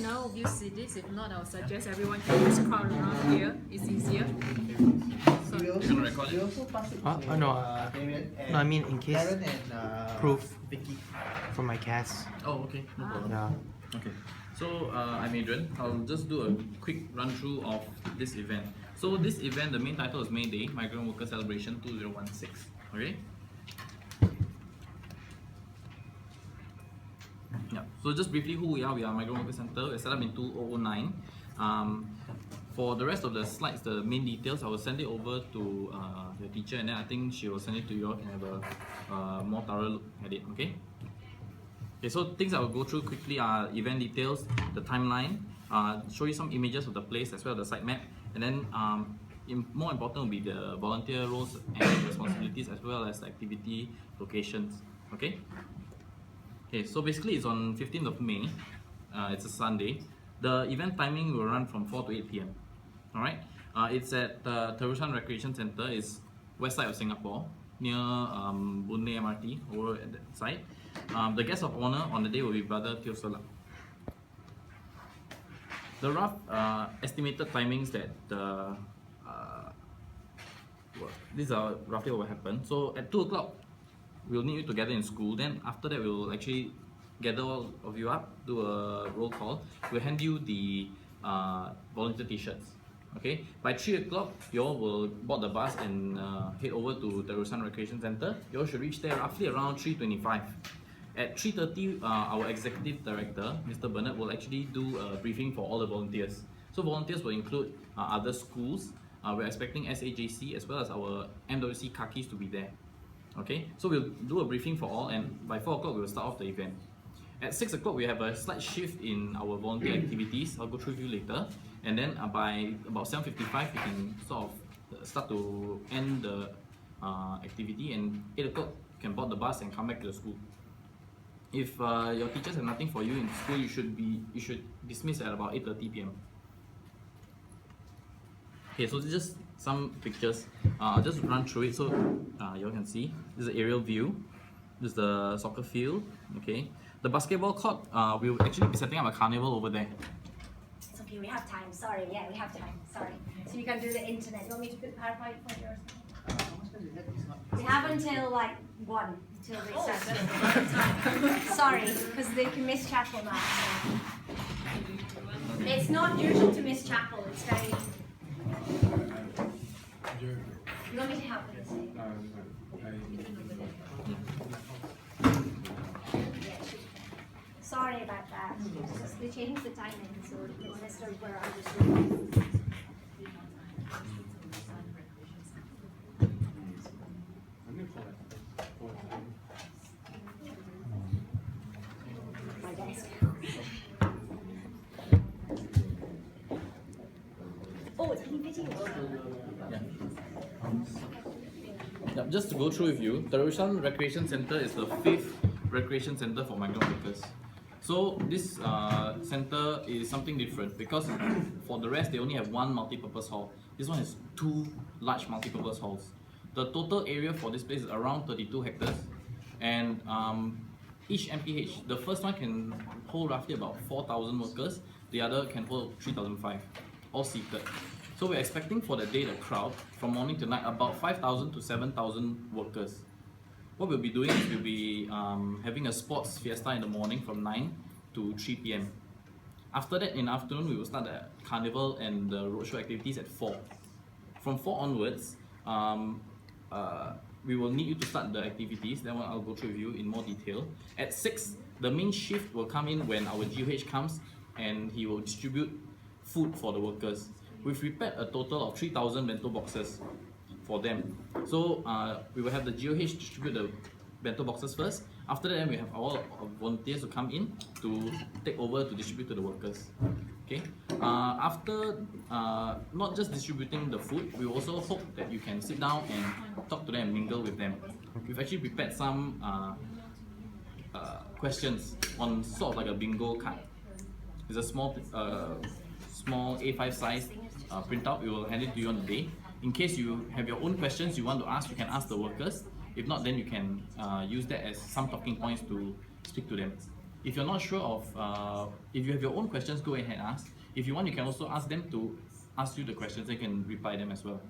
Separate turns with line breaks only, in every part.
know of you see this. If not, I'll suggest everyone can just crowd around here. It's easier. So,
We also, we also pass it to
no,
Adrien and
no, I mean in case
Darren and
proof
Vicky.
for my cast.
Oh, okay, no problem.
Yeah.
Okay, so I'm Adrien. I'll just do a quick run through of this event. So this event, the main title is May Day, Migrant Worker Celebration 2016. Okay. Yeah. So just briefly, who we are Migrant Worker Center. We're set up in 2009. For the rest of the slides, the main details, I will send it over to your teacher, and then I think she will send it to you all and have a more thorough look at it. Okay. Okay, so things I will go through quickly are event details, the timeline, show you some images of the place as well as the site map, and then more important will be the volunteer roles and responsibilities as well as activity locations. Okay. Okay, so basically it's on 15th of May. It's a Sunday. The event timing will run from 4 to 8 p.m. Alright. It's at the Terusan Recreation Center. It's west side of Singapore, near Boon Lay MRT, over at that side. The guest of honor on the day will be Brother Teo Sola. The rough estimated timings that these are roughly what will happen. So at 2 o'clock, we'll need you to gather in school. Then after that, we'll actually gather all of you up, do a roll call. We'll hand you the volunteer t-shirts. Okay, by 3 o'clock, you all will board the bus and head over to the Terusan Recreation Center. You all should reach there roughly around 3:25. At 3:30, our executive director, Mr. Bernard, will actually do a briefing for all the volunteers. So volunteers will include other schools. We're expecting SAJC as well as our MWC Kakis to be there. Okay, so we'll do a briefing for all, and by 4 o'clock, we'll start off the event. At 6 o'clock, we have a slight shift in our volunteer activities. I'll go through you later. And then by about 7:55, we can sort of start to end the activity, and 8 o'clock, you can board the bus and come back to the school. If your teachers have nothing for you in school, you should dismiss at about 8:30 p.m. Okay, so this is just some pictures. I'll just run through it so you all can see. This is the aerial view. This is the soccer field. Okay, the basketball court. We'll actually be setting up a carnival over there.
It's okay, we have time. Sorry, yeah, we have time. Sorry. So you can do the internet. You want me to put PowerPoint for yours? We have until like 1 until they start. Sorry, because they can miss chapel now. So. It's not usual to miss chapel. It's very. You want me to help with this? Sorry about that. Just they changed the timing, so it's necessary for others. My desk. Oh, it's taking video.
Yeah, just to go through with you, the Terusan Recreation Center is the 5th recreation center for migrant workers. So this center is something different because for the rest they only have one multi-purpose hall. This one has 2 large multi-purpose halls. The total area for this place is around 32 hectares, and each MPH, the first one can hold roughly about 4,000 workers, the other can hold 3,500, all seated. So we're expecting for the day the crowd from morning to night about 5,000 to 7,000 workers. What we'll be doing is we'll be having a sports fiesta in the morning from 9 to 3 p.m. After that, in the afternoon, we will start the carnival and the roadshow activities at 4. From 4 onwards, we will need you to start the activities. Then I'll go through with you in more detail. At 6, the main shift will come in when our GOH comes and he will distribute food for the workers. We've prepared a total of 3,000 bento boxes for them. So we will have the GOH distribute the bento boxes first. After that, we have all our volunteers to come in to take over to distribute to the workers. Okay. After not just distributing the food, we also hope that you can sit down and talk to them and mingle with them. We've actually prepared some questions on sort of like a bingo card. It's a small A5 size printout. We will hand it to you on the day. In case you have your own questions you want to ask, you can ask the workers. If not, then you can use that as some talking points to speak to them. If you're not sure of, if you have your own questions, go ahead and ask. If you want, you can also ask them to ask you the questions. They can reply them as well.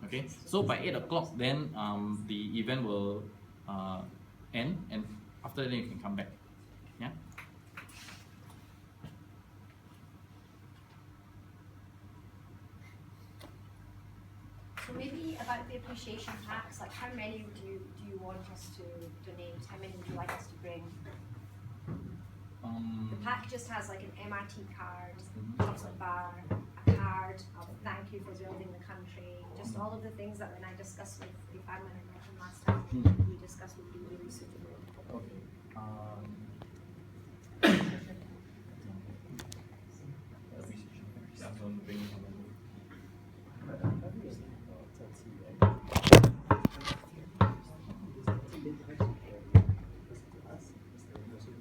Okay. So by 8 o'clock, then the event will end, and after that you can come back. Yeah.
So maybe about the appreciation packs, like how many do you want us to donate? How many would you like us to bring? The pack just has like an MRT card, chocolate bar, a card of thank you for building the country, just all of the things that when I discussed with the family I mentioned last time, we discussed would be really suitable.
Okay.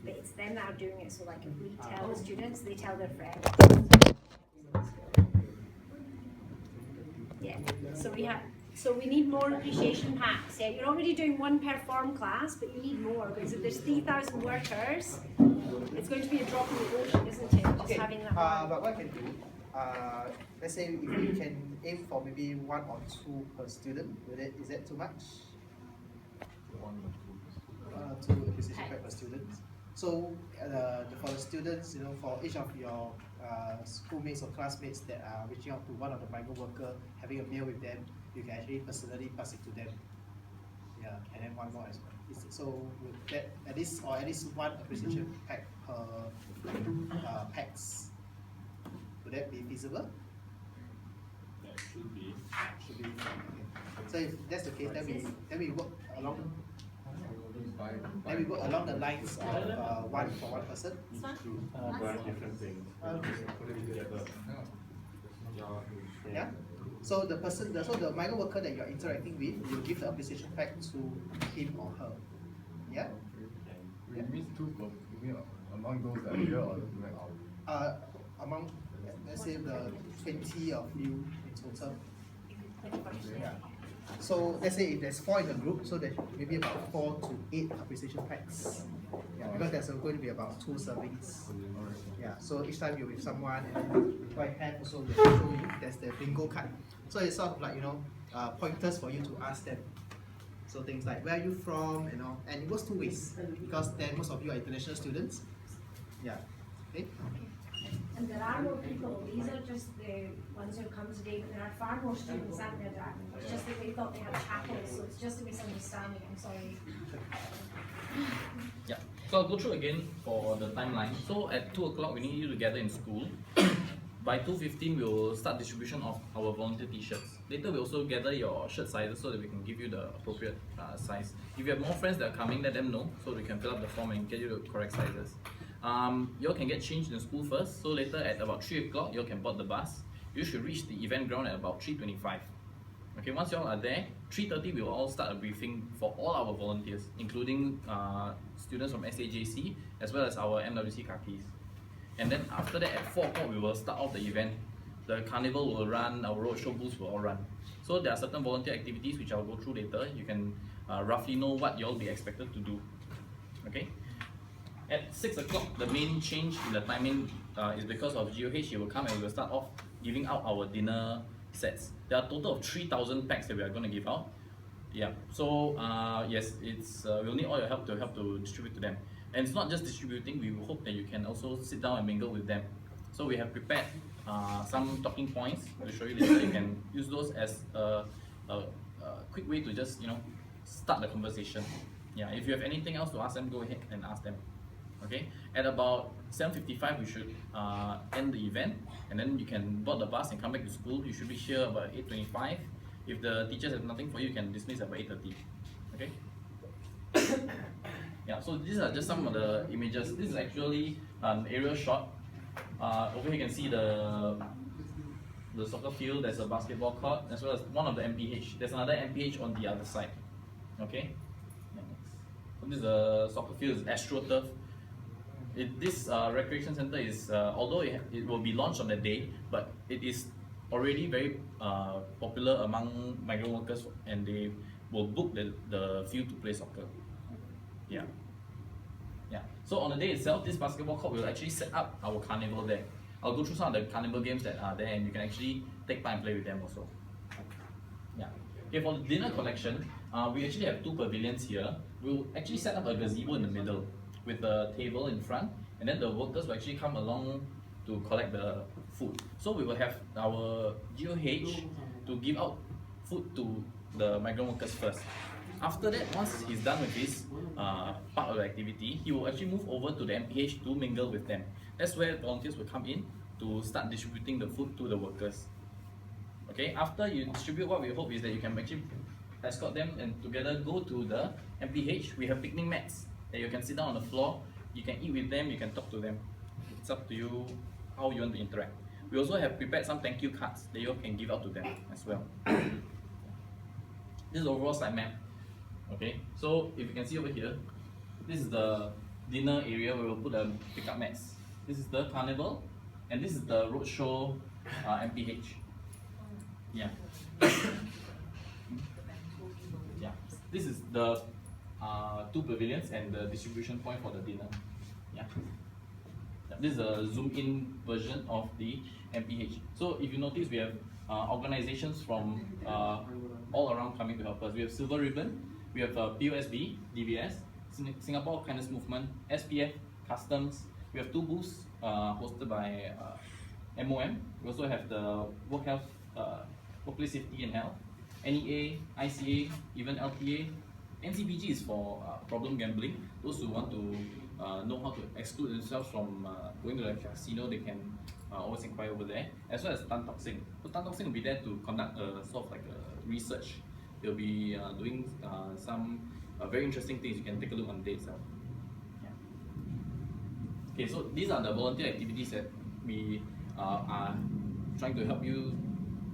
But it's them now doing it, so like if we tell the students, they tell their friends. Yeah, so we need more appreciation packs. Yeah, you're already doing one per form class, but you need more because if there's 3,000 workers, it's going to be a drop in the ocean, isn't it? Just having that one.
But what I can do, let's say if you can aim for maybe 1 or 2 per student, is that too much? 2 appreciation pack per student. So for the students, you know, for each of your schoolmates or classmates that are reaching out to one of the migrant worker, having a meal with them, you can actually personally pass it to them. Yeah, and then 1 more as well. So with that, at least 1 appreciation pack per packs. Would that be feasible?
That should be.
Should be. Okay. So if that's the case, then we work along. Then we work along the lines of 1 for 1 person.
Different things. Put it together.
Yeah. So the migrant worker that you are interacting with, you give the appreciation pack to him or her. Yeah.
We meet 2 among those that are here or
Among, let's say the 20 of you in total. Yeah. So let's say if there's 4 in the group, so there's maybe about 4 to 8 appreciation packs. Yeah, because there's going to be about 2 servings. Yeah. So each time you're with someone, and what I have also will show you, there's the bingo card. So it's sort of like, you know, pointers for you to ask them. So things like where are you from, you know, and it goes 2 ways because then most of you are international students. Yeah. Okay.
And there are more people. These are just the ones who come today, but there are far more students out there. It's just that they thought they had chapels, so it's just a misunderstanding. I'm sorry.
Yeah. So I'll go through again for the timeline. So at 2 o'clock, we need you to gather in school. By 2:15, we'll start distribution of our volunteer t-shirts. Later, we also gather your shirt sizes so that we can give you the appropriate size. If you have more friends that are coming, let them know so we can fill up the form and get you the correct sizes. You all can get changed in school first. So later at about 3 o'clock, you all can board the bus. You should reach the event ground at about 3:25. Okay, once you all are there, 3:30 we will all start a briefing for all our volunteers, including students from SAJC as well as our MWC khakis. And then after that, at 4 o'clock, we will start off the event. The carnival will run, our roadshow booths will all run. So there are certain volunteer activities which I'll go through later. You can roughly know what you'll be expected to do. Okay. At 6 o'clock, the main change in the timing is because of GOH. She will come and we will start off giving out our dinner sets. There are a total of 3,000 packs that we are going to give out. Yeah. So yes, we'll need all your help to distribute to them. And it's not just distributing. We hope that you can also sit down and mingle with them. So we have prepared some talking points to show you later. You can use those as a quick way to just start the conversation. Yeah. If you have anything else to ask them, go ahead and ask them. Okay. At about 7:55, we should end the event, and then you can board the bus and come back to school. You should be here about 8:25. If the teachers have nothing for you, you can dismiss about 8:30. Okay. Yeah, so these are just some of the images. This is actually an aerial shot. Over here you can see the soccer field. There's a basketball court as well as one of the MPH. There's another MPH on the other side. Okay. So this is a soccer field. It's AstroTurf. This recreation center is although it will be launched on the day, but it is already very popular among migrant workers, and they will book the field to play soccer. Yeah. Yeah. So on the day itself, this basketball court will actually set up our carnival there. I'll go through some of the carnival games that are there, and you can actually take part and play with them also. Yeah. Okay, for the dinner collection, we actually have 2 pavilions here. We'll actually set up a gazebo in the middle with a table in front, and then the workers will actually come along to collect the food. So we will have our GOH to give out food to the migrant workers first. After that, once he's done with his part of the activity, he will actually move over to the MPH to mingle with them. That's where volunteers will come in to start distributing the food to the workers. Okay, after you distribute, what we hope is that you can actually escort them and together go to the MPH. We have picnic mats that you can sit down on the floor, you can eat with them, you can talk to them. It's up to you how you want to interact. We also have prepared some thank you cards that you can give out to them as well. This is the overall site map. Okay, so if you can see over here, this is the dinner area where we'll put the pickup mats. This is the carnival, and this is the roadshow MPH. Yeah. Yeah. This is the 2 pavilions and the distribution point for the dinner. Yeah. This is a zoom-in version of the MPH. So if you notice, we have organizations from all around coming to help us. We have Silver Ribbon, we have POSB, DBS, Singapore Kindness Movement, SPF, Customs. We have 2 booths hosted by MOM. We also have the Workplace Safety and Health, NEA, ICA, even LPA. NCPG is for problem gambling. Those who want to know how to exclude themselves from going to the casino, they can always inquire over there. As well as Tan Tok Sing. So Tan Tok Sing will be there to conduct sort of like a research. They'll be doing some very interesting things. You can take a look on the day itself. Yeah. Okay, so these are the volunteer activities that we are trying to help you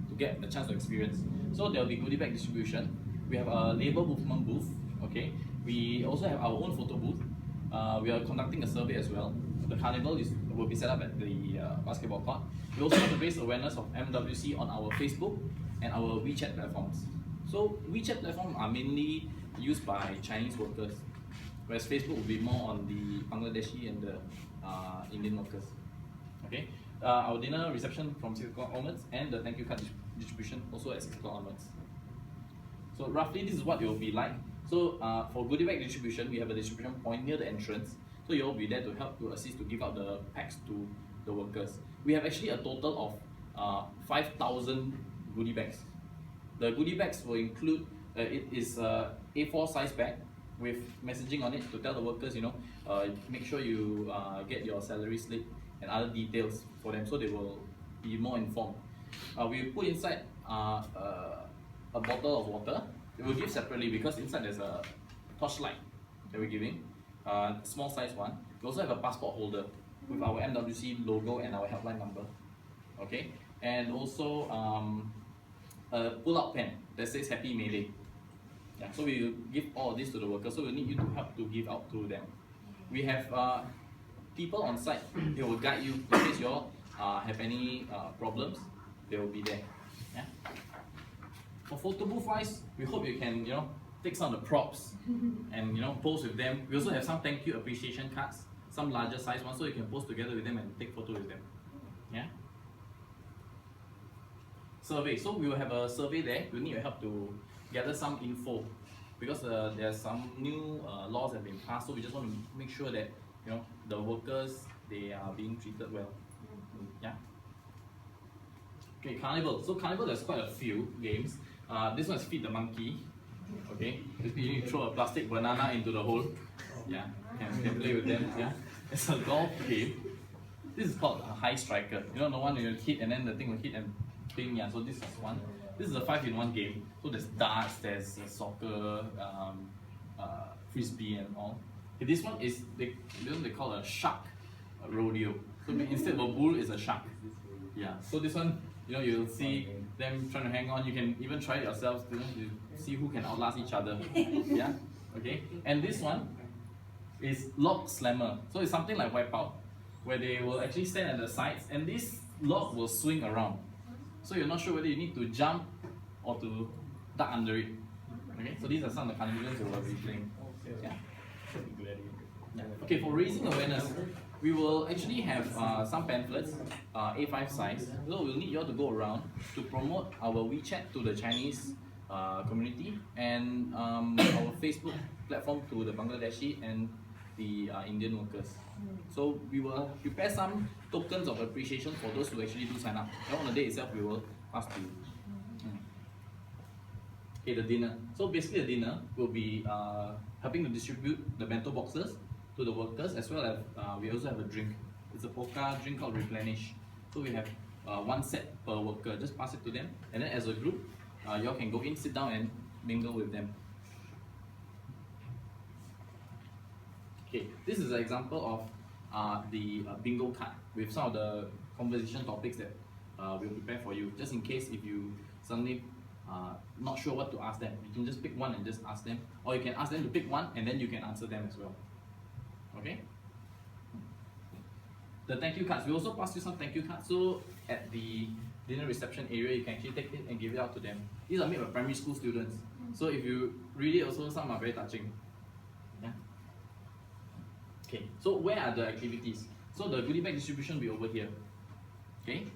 to get a chance to experience. So there will be goodie bag distribution. We have a labor movement booth. Okay. We also have our own photo booth. We are conducting a survey as well. The carnival will be set up at the basketball court. We also want to raise awareness of MWC on our Facebook and our WeChat platforms. So WeChat platforms are mainly used by Chinese workers, whereas Facebook will be more on the Bangladeshi and the Indian workers. Okay. Our dinner reception from 6 o'clock onwards, and the thank you card distribution also at 6 o'clock onwards. So roughly this is what it will be like. So for goodie bag distribution, we have a distribution point near the entrance. So you'll all be there to help to assist to give out the packs to the workers. We have actually a total of 5,000 goodie bags. The goodie bags will include, it is a A4 size bag with messaging on it to tell the workers, make sure you get your salary slip and other details for them so they will be more informed. We put inside a bottle of water. We will give separately because inside there's a torchlight that we're giving, small size one. We also have a passport holder with our MWC logo and our helpline number. Okay, and also a pull-out pen that says Happy May Day. Yeah, so we will give all of this to the workers. So we need you to help to give out to them. We have people on site. They will guide you in case you all have any problems. They will be there. Yeah. For photo booth wise, we hope you can take some of the props and pose with them. We also have some thank you appreciation cards, some larger size ones, so you can pose together with them and take photos with them. Yeah. Survey. So we will have a survey there. We need your help to gather some info because there's some new laws that have been passed. So we just want to make sure that the workers, they are being treated well. Yeah. Okay, carnival. So carnival, there's quite a few games. This one is feed the monkey. Okay, basically you need to throw a plastic banana into the hole. Yeah, can play with them. Yeah, it's a golf game. This is called a high striker. The one you hit and then the thing will hit and ping. Yeah, so this is one. This is a 5-in-1 game. So there's darts, there's soccer, frisbee and all. Okay, this one is they call a shark rodeo. So instead of a bull, it's a shark. Yeah. So this one, you'll see them trying to hang on. You can even try it yourselves to see who can outlast each other. Yeah. Okay. And this one is log slammer. So it's something like Wipeout, where they will actually stand at the sides and this log will swing around. So you're not sure whether you need to jump or to duck under it. Okay. So these are some of the carnivals we will be playing. Yeah. Yeah. Okay, for raising awareness, we will actually have some pamphlets, A5 size. So we'll need you all to go around to promote our WeChat to the Chinese community and our Facebook platform to the Bangladeshi and the Indian workers. So we will prepare some tokens of appreciation for those who actually do sign up. And on the day itself, we will pass to you. Okay, the dinner. So basically, the dinner will be helping to distribute the bento boxes to the workers, as well as we also have a drink. It's a Pokka drink called Replenish. So we have one set per worker. Just pass it to them, and then as a group, you all can go in, sit down, and mingle with them. Okay, this is an example of the bingo card with some of the conversation topics that we'll prepare for you, just in case if you suddenly not sure what to ask them. You can just pick one and just ask them, or you can ask them to pick one and then you can answer them as well. Okay? The thank you cards, we also pass you some thank you cards. So at the dinner reception area, you can actually take it and give it out to them. These are made by primary school students. So if you read it, also some are very touching. Yeah. Okay. So where are the activities? So the goodie bag distribution will be over here. Okay.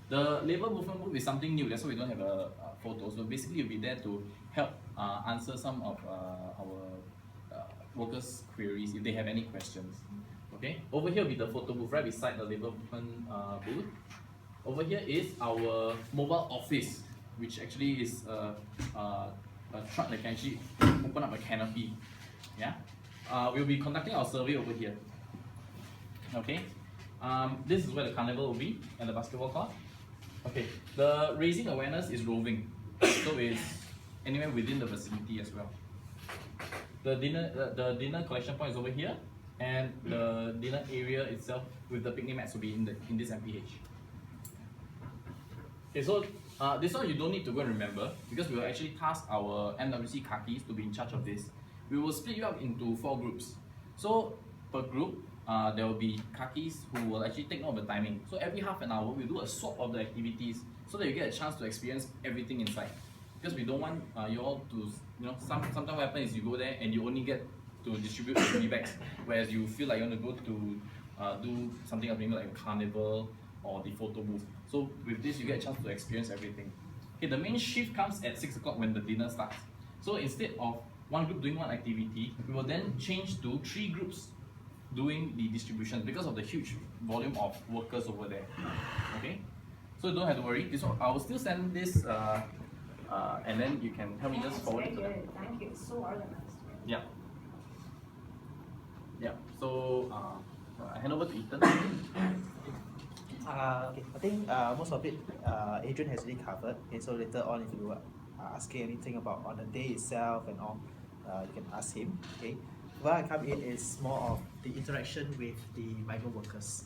The labor movement book is something new. That's why we don't have a photo. So basically, you'll be there to help answer some of our workers' queries if they have any questions. Okay. Over here will be the photo booth right beside the labor movement booth. Over here is our mobile office, which actually is a truck that can actually open up a canopy. Yeah. We'll be conducting our survey over here. Okay. This is where the carnival will be and the basketball court. Okay. The raising awareness is roving, so it's anywhere within the vicinity as well. The dinner collection point is over here, and the dinner area itself with the picnic mats will be in this MPH. Okay, so this one you don't need to go and remember because we will actually task our MWC khakis to be in charge of this. We will split you up into 4 groups. So per group, there will be khakis who will actually take note of the timing. So every half an hour, we'll do a swap of the activities so that you get a chance to experience everything inside. Because we don't want you all to, sometimes what happens is you go there and you only get to distribute the goodie bags, whereas you feel like you want to go to do something else, maybe like a carnival or the photo booth. So with this, you get a chance to experience everything. Okay, the main shift comes at 6 o'clock when the dinner starts. So instead of one group doing one activity, we will then change to 3 groups doing the distribution because of the huge volume of workers over there. Okay, so don't have to worry. This one, I will still send this, and then you can help me just forward it to them.
Thank you. It's so organized.
Yeah. Yeah. So I hand over to Ethan.
Okay, I think most of it Adrien has already covered. Okay, so later on, if you are asking anything about on the day itself and all, you can ask him. Okay, where I come in is more of the interaction with the migrant workers.